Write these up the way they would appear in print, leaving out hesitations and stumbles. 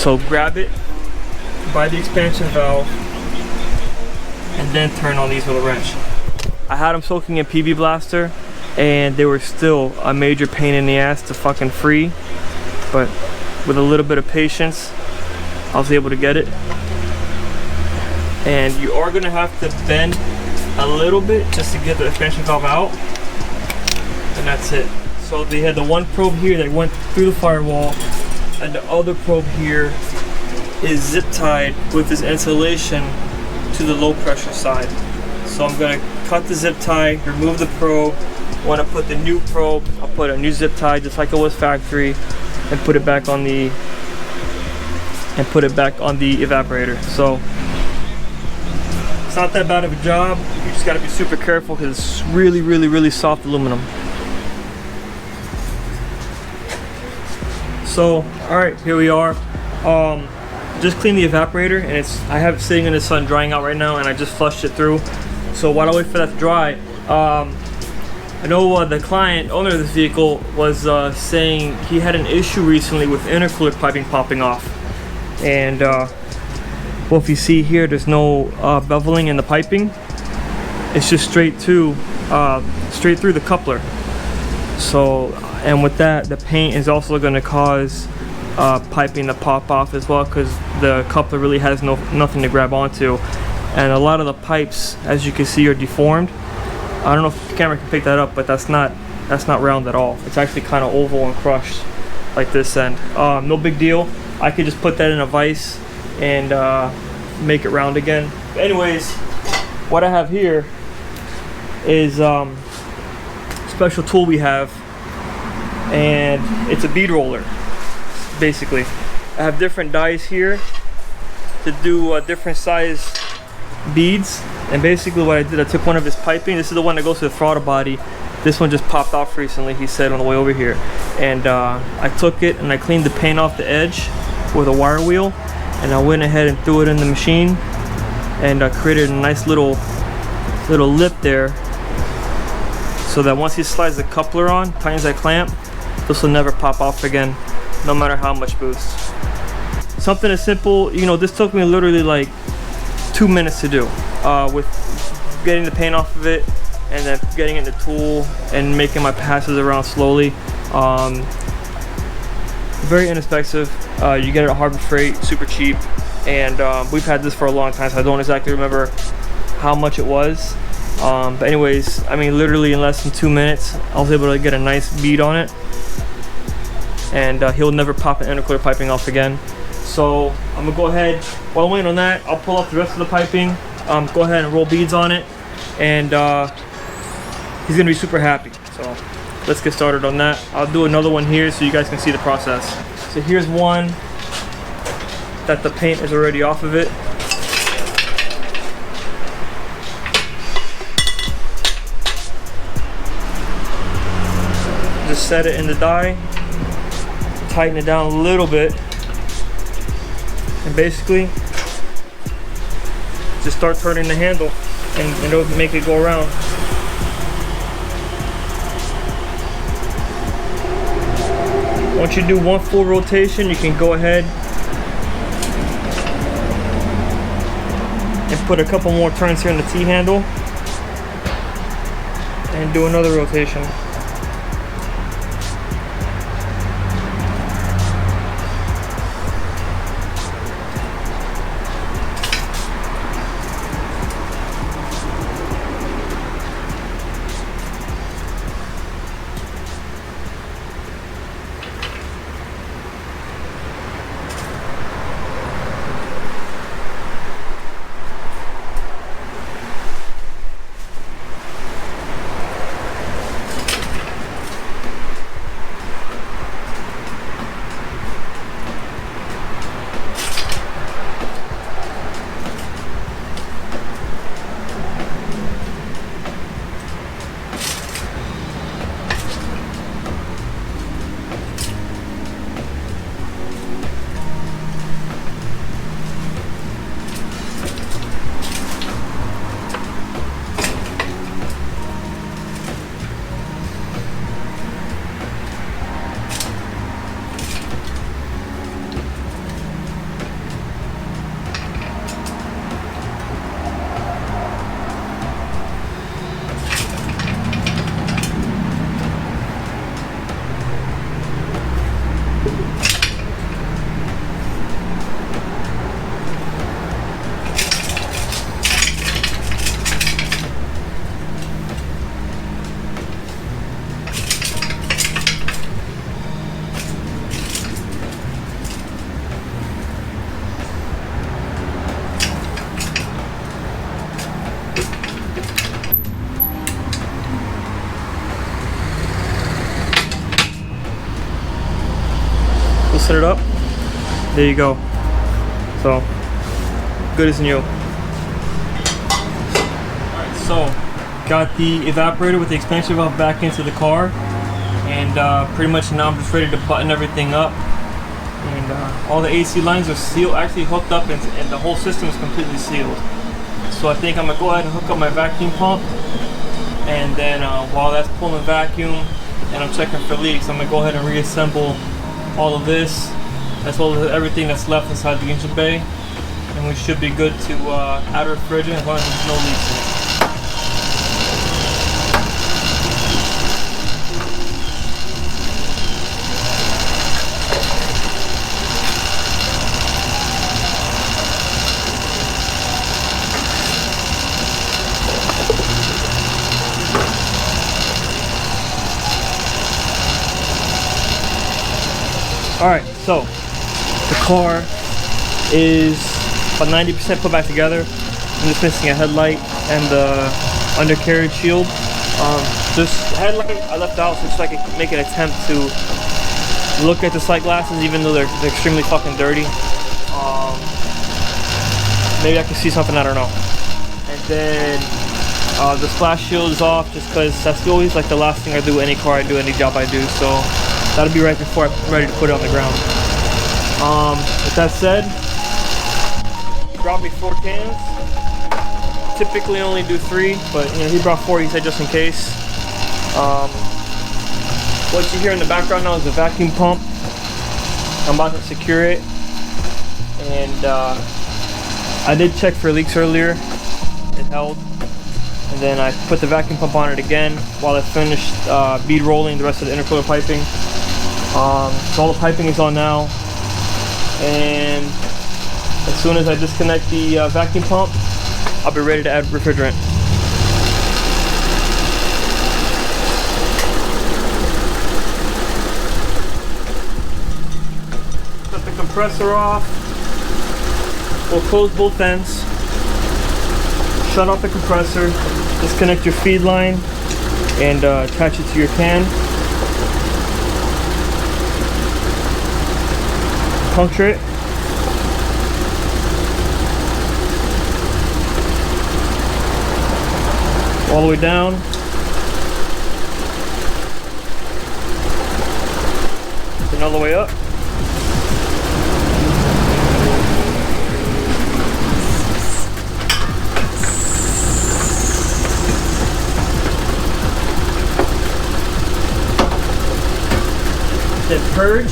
So grab it by the expansion valve and then turn on these with a wrench. I had them soaking in PB Blaster and they were still a major pain in the ass to fucking free, but with a little bit of patience I was able to get it. And you are gonna have to bend a little bit just to get the expansion valve out, and that's it. So they had the one probe here that went through the firewall, and the other probe here is zip tied with this insulation to the low pressure side. So I'm gonna cut the zip tie, remove the probe. When I put the new probe, I'll put a new zip tie just like it was factory, and put it back on the evaporator. So it's not that bad of a job. You just gotta be super careful because it's really soft aluminum. So, all right, here we are. Just cleaned the evaporator, and I have it sitting in the sun drying out right now, and I just flushed it through. So while I wait for that to dry, I know the owner of this vehicle was saying he had an issue recently with intercooler piping popping off. And well, if you see here, there's no beveling in the piping. It's just straight through the coupler. So, and with that, the paint is also going to cause piping to pop off as well, because the coupler really has nothing to grab onto. And a lot of the pipes, as you can see, are deformed. I don't know if the camera can pick that up, but that's not round at all. It's actually kind of oval and crushed like this end. No big deal. I could just put that in a vise and make it round again. But anyways, what I have here is special tool we have, and it's a bead roller basically. I have different dies here to do different size beads, and basically what I did, I took one of his piping. This is the one that goes to the throttle body. This one just popped off recently, he said on the way over here, and I took it and I cleaned the paint off the edge with a wire wheel, and I went ahead and threw it in the machine and created a nice little lip there, so that once he slides the coupler on, tightens that clamp, this will never pop off again, no matter how much boost. Something as simple, you know, this took me literally like 2 minutes to do, with getting the paint off of it and then getting in the tool and making my passes around slowly. Very inexpensive. You get it at Harbor Freight, super cheap, and we've had this for a long time, so I don't exactly remember how much it was. But anyways, I mean, literally in less than 2 minutes, I was able to get a nice bead on it, and he'll never pop an intercooler piping off again. So I'm gonna go ahead, while I'm waiting on that, I'll pull off the rest of the piping, go ahead and roll beads on it, and he's gonna be super happy. So let's get started on that. I'll do another one here so you guys can see the process. So here's one that the paint is already off of it. Just set it in the die, tighten it down a little bit, and basically just start turning the handle and it'll make it go around. Once you do one full rotation, you can go ahead and put a couple more turns here in the T-handle and do another rotation. There you go. So, good as new. Alright, so got the evaporator with the expansion valve back into the car, and pretty much now I'm just ready to button everything up. And all the AC lines are sealed, actually hooked up, and the whole system is completely sealed. So I think I'm gonna go ahead and hook up my vacuum pump, and then while that's pulling vacuum and I'm checking for leaks, I'm gonna go ahead and reassemble all of this, as well as everything that's left inside the engine bay, and we should be good to add a refrigerant as long as there's no leaks in it. Alright, so the car is about 90% put back together. I'm just missing a headlight and the undercarriage shield. This headlight I left out so I can make an attempt to look at the sight glasses, even though they're extremely fucking dirty. Maybe I can see something, I don't know. And then the splash shield is off, just because that's always like the last thing I do, any car I do, any job I do. So that'll be right before I'm ready to put it on the ground. With that said, he brought me 4 cans. Typically only do 3, but you know, he brought 4, he said, just in case. What you hear in the background now is the vacuum pump. I'm about to secure it. And I did check for leaks earlier. It held. And then I put the vacuum pump on it again while I finished bead rolling the rest of the intercooler piping. So all the piping is on now, and as soon as I disconnect the vacuum pump, I'll be ready to add refrigerant. Cut the compressor off. We'll close both ends. Shut off the compressor. Disconnect your feed line and attach it to your can. Puncture it. All the way down. And all the way up. Then purge.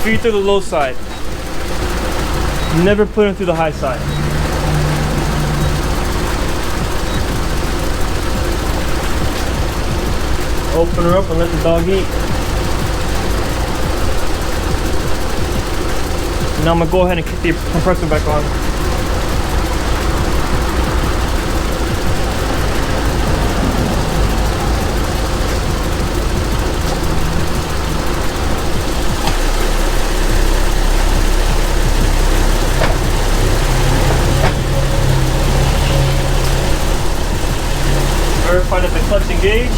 Feed through the low side. Never put them through the high side. Open her up and let the dog eat. Now I'm gonna go ahead and kick the compressor back on. Verify that the clutch engaged.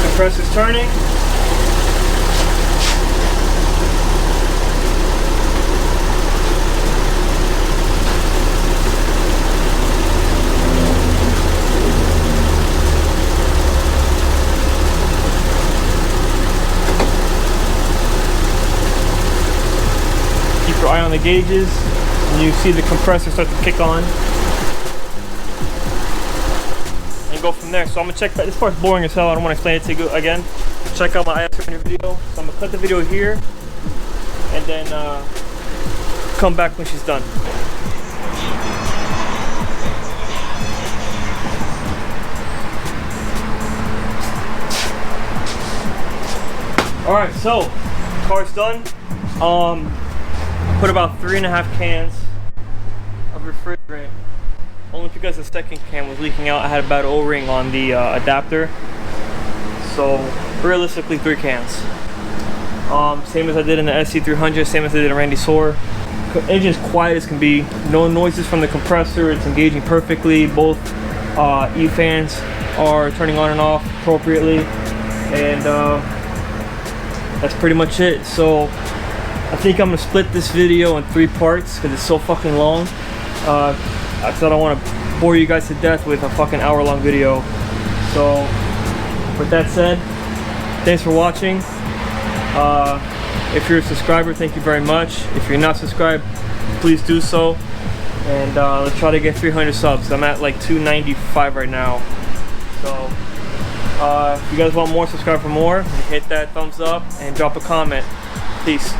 Compressor's turning. Keep your eye on the gauges. And you see the compressor start to kick on and go from there. So I'm gonna check back. This part's boring as hell. I don't want to explain it to you again. Check out my answer in your video. So I'm gonna cut the video here and then come back when she's done. All right, so car's done. Put about 3.5 cans of refrigerant, only because the second can was leaking out. I had a bad O-ring on the adapter, So realistically 3 cans. Same as I did in the SC300, same as I did in Randy Soarer. Engine's quiet as can be, no noises from the compressor, it's engaging perfectly. Both E-fans are turning on and off appropriately, and that's pretty much it. So I think I'm gonna split this video in 3 parts because it's so fucking long. I don't want to bore you guys to death with a fucking hour-long video. So with that said, thanks for watching. If you're a subscriber, thank you very much. If you're not subscribed, please do so. And let's try to get 300 subs. I'm at like 295 right now. So if you guys want more, subscribe for more. Hit that thumbs up and drop a comment. Peace.